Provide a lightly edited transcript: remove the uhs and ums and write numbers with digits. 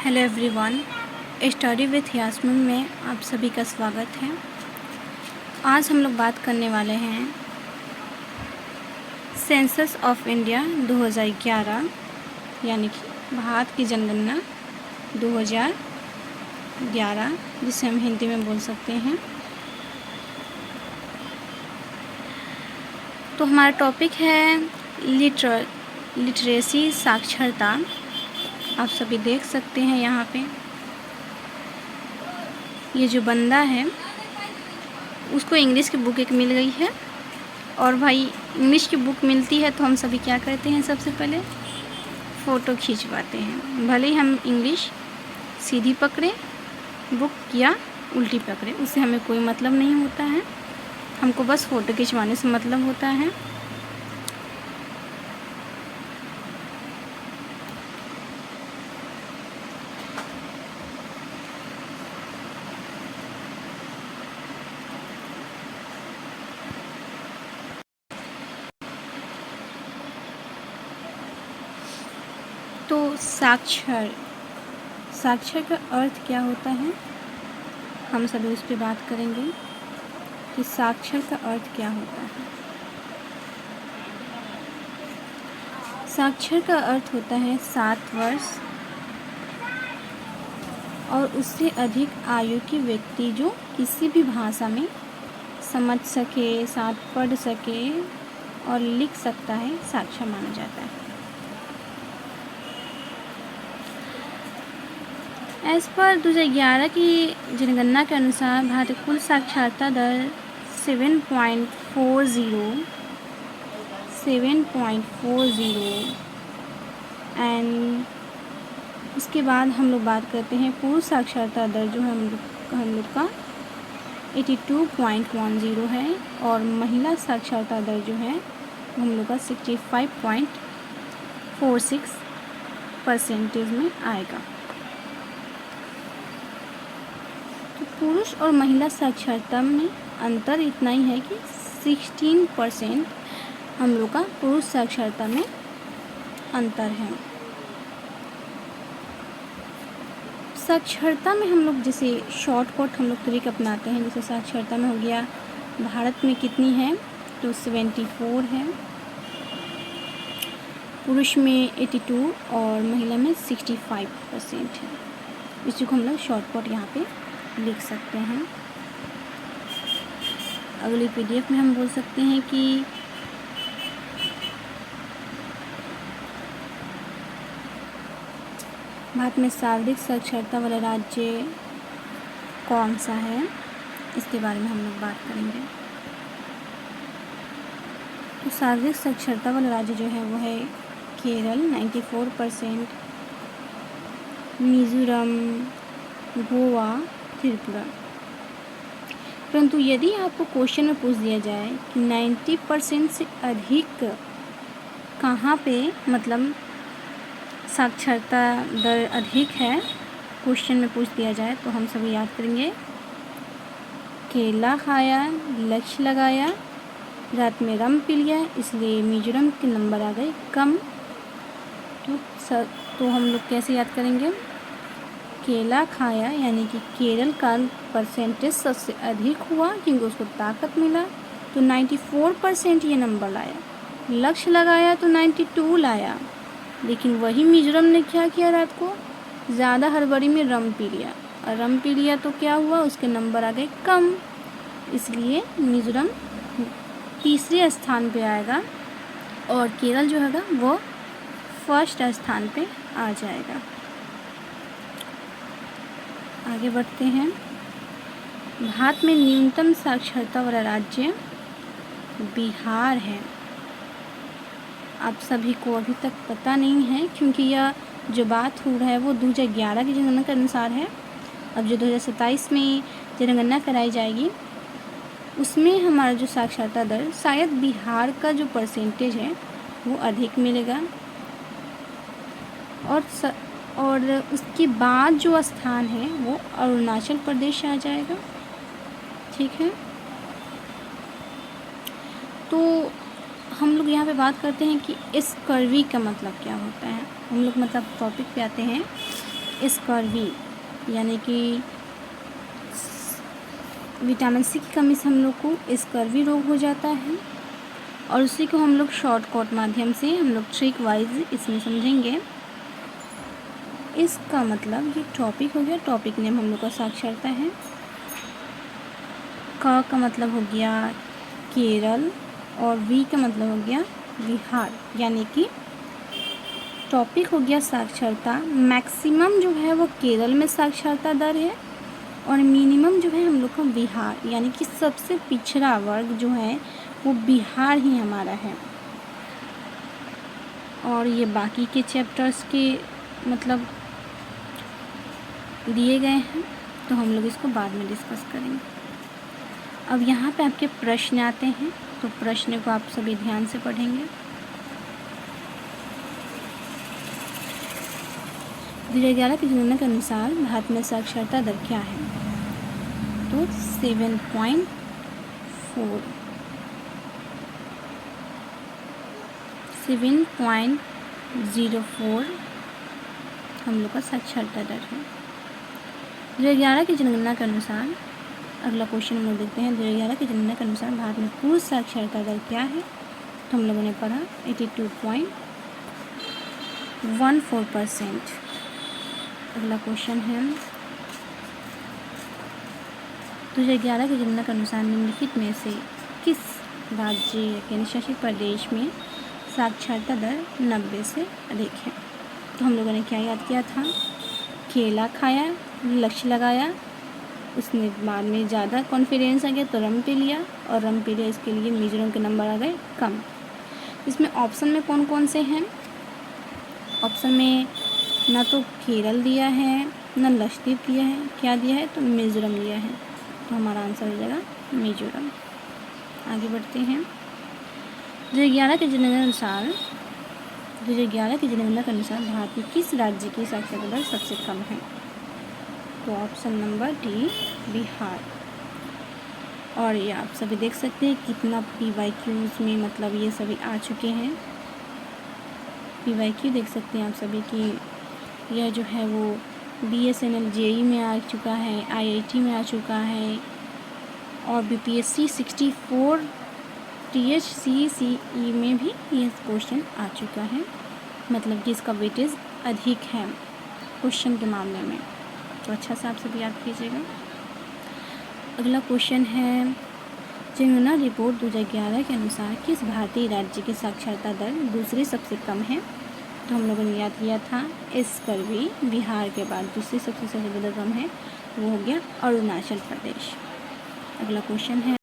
Hello everyone, study with Yasmeen में आप सभी का स्वागत है। आज हम लोग बात करने वाले हैं सेंसस ऑफ इंडिया 2011 यानी कि भारत की जनगणना 2011, जिसे हम हिंदी में बोल सकते हैं। तो हमारा टॉपिक है लिटरेसी, साक्षरता। आप सभी देख सकते हैं यहाँ पे ये जो बंदा है उसको इंग्लिश की बुक एक मिल गई है, और भाई इंग्लिश की बुक मिलती है तो हम सभी क्या करते हैं, सबसे पहले फ़ोटो खिंचवाते हैं। भले ही हम इंग्लिश सीधी पकड़े बुक या उल्टी पकड़े, उससे हमें कोई मतलब नहीं होता है, हमको बस फ़ोटो खिंचवाने से मतलब होता है। तो साक्षर का अर्थ क्या होता है, हम सभी उस पर बात करेंगे कि साक्षर का अर्थ क्या होता है। साक्षर का अर्थ होता है 7 वर्ष और उससे अधिक आयु की व्यक्ति जो किसी भी भाषा में समझ सके, साथ पढ़ सके और लिख सकता है, साक्षर माना जाता है। एज़ पर 2011 की जनगणना के अनुसार भारत की कुल साक्षरता दर 7.40 एंड उसके बाद हम लोग बात करते हैं पुरुष साक्षरता दर जो है हम लोग का 82.10 है, और महिला साक्षरता दर जो है हम लोग का 65.46% में आएगा। पुरुष और महिला साक्षरता में अंतर इतना ही है कि 16% हम लोग का पुरुष साक्षरता में अंतर है। साक्षरता में हम लोग जैसे शॉर्टकट हम लोग तरीके अपनाते हैं, जैसे साक्षरता में हो गया भारत में कितनी है तो 74 है, पुरुष में 82 और महिला में 65% है। इसी को हम लोग शॉर्टकट यहाँ पे लिख सकते हैं। अगली पीडीएफ में हम बोल सकते हैं कि भारत में सर्वाधिक साक्षरता वाला राज्य कौन सा है, इसके बारे में हम लोग बात करेंगे। तो सर्वाधिक साक्षरता वाला राज्य जो है वो है केरल 94%, मिजोरम, गोवा, त्रिपुरा। परंतु यदि आपको क्वेश्चन में पूछ दिया जाए कि 90% से अधिक कहाँ पे मतलब साक्षरता दर अधिक है, क्वेश्चन में पूछ दिया जाए तो हम सभी याद करेंगे केला खाया, लक्ष्य लगाया, रात में रम पी लिया, इसलिए मिजोरम के नंबर आ गए कम। तो हम लोग कैसे याद करेंगे, केला खाया यानी कि केरल का परसेंटेज सबसे अधिक हुआ क्योंकि उसको ताकत मिला, तो 94% ये नंबर लाया। लक्ष्य लगाया तो 92 लाया, लेकिन वही मिजोरम ने क्या किया, रात को ज़्यादा हड़बड़ी में रम पी लिया, और रम पी लिया तो क्या हुआ, उसके नंबर आ गए कम, इसलिए मिजोरम तीसरे स्थान पे आएगा और केरल जो हैगा वो फर्स्ट स्थान पे आ जाएगा। आगे बढ़ते हैं। भारत में न्यूनतम साक्षरता वाला राज्य बिहार है। आप सभी को अभी तक पता नहीं है क्योंकि यह जो बात हो रहा है वो 2011 की जनगणना के अनुसार है। अब जो 2027 में जनगणना कराई जाएगी उसमें हमारा जो साक्षरता दर, शायद बिहार का जो परसेंटेज है वो अधिक मिलेगा, और उसके बाद जो स्थान है वो अरुणाचल प्रदेश आ जाएगा। ठीक है, तो हम लोग यहाँ पे बात करते हैं कि इस कर्वी का मतलब क्या होता है। हम लोग मतलब टॉपिक पे आते हैं स्कर्वी यानी कि विटामिन सी की कमी से हम लोग को स्कर्वी रोग हो जाता है, और उसी को हम लोग शॉर्टकट माध्यम से हम लोग ट्रिक वाइज इसमें समझेंगे। इसका मतलब ये टॉपिक हो गया, टॉपिक नेम हम लोग का साक्षरता है। क का मतलब हो गया केरल और वी का मतलब हो गया बिहार, यानी कि टॉपिक हो गया साक्षरता। मैक्सिमम जो है वो केरल में साक्षरता दर है और मिनिमम जो है हम लोग का बिहार, यानी कि सबसे पिछड़ा वर्ग जो है वो बिहार ही हमारा है। और ये बाकी के चैप्टर्स के मतलब दिए गए हैं, तो हम लोग इसको बाद में डिस्कस करेंगे। अब यहाँ पे आपके प्रश्न आते हैं, तो प्रश्न को आप सभी ध्यान से पढ़ेंगे। 2011 की जनगणना के अनुसार भारत में साक्षरता दर क्या है? तो 7.04 हम लोग का साक्षरता दर है। 2011 की जनगणना के अनुसार, अगला क्वेश्चन हम लोग देखते हैं। 2011 की जनगणना के अनुसार भारत में पुरुष साक्षरता दर क्या है? तो हम लोगों ने पढ़ा 82.14%। अगला क्वेश्चन है 2011 की जनगणना के अनुसार निम्नलिखित में से किस राज्य या केंद्र शासित प्रदेश में साक्षरता दर 90 से अधिक है? तो हम लोगों ने क्या याद किया था? केला खाया, लक्ष्य लगाया, उसने बाद में ज़्यादा कॉन्फिडेंस आ गया तो रम पी लिया, और रम पी लिया इसके लिए मिजोरम के नंबर आ गए कम। इसमें ऑप्शन में कौन कौन से हैं? ऑप्शन में ना तो केरल दिया है, ना लक्षद्वीप दिया है, क्या दिया है? तो मिजोरम दिया है, तो हमारा आंसर हो जाएगा मिजोरम। आगे बढ़ते हैं। 2011 की जनगणना के अनुसार भारत के किस राज्य की साक्षरता दर सबसे कम है? तो ऑप्शन नंबर डी बिहार। और ये आप सभी देख सकते हैं कितना PYQs में मतलब ये सभी आ चुके हैं। PYQ देख सकते हैं आप सभी की यह जो है वो BSNL JEE में आ चुका है, IIT में आ चुका है, और BPSC 64 THCCE में भी यह क्वेश्चन आ चुका है, मतलब कि इसका वेटेज अधिक है क्वेश्चन के मामले में, तो अच्छा से आप सभी याद कीजिएगा। अगला क्वेश्चन है जनगणना रिपोर्ट 2011 के अनुसार किस भारतीय राज्य की साक्षरता दर दूसरी सबसे कम है? तो हम लोगों ने याद किया था स्कर्वी। बिहार के बाद दूसरी सबसे ज़्यादा कम है वो हो गया अरुणाचल प्रदेश। अगला क्वेश्चन है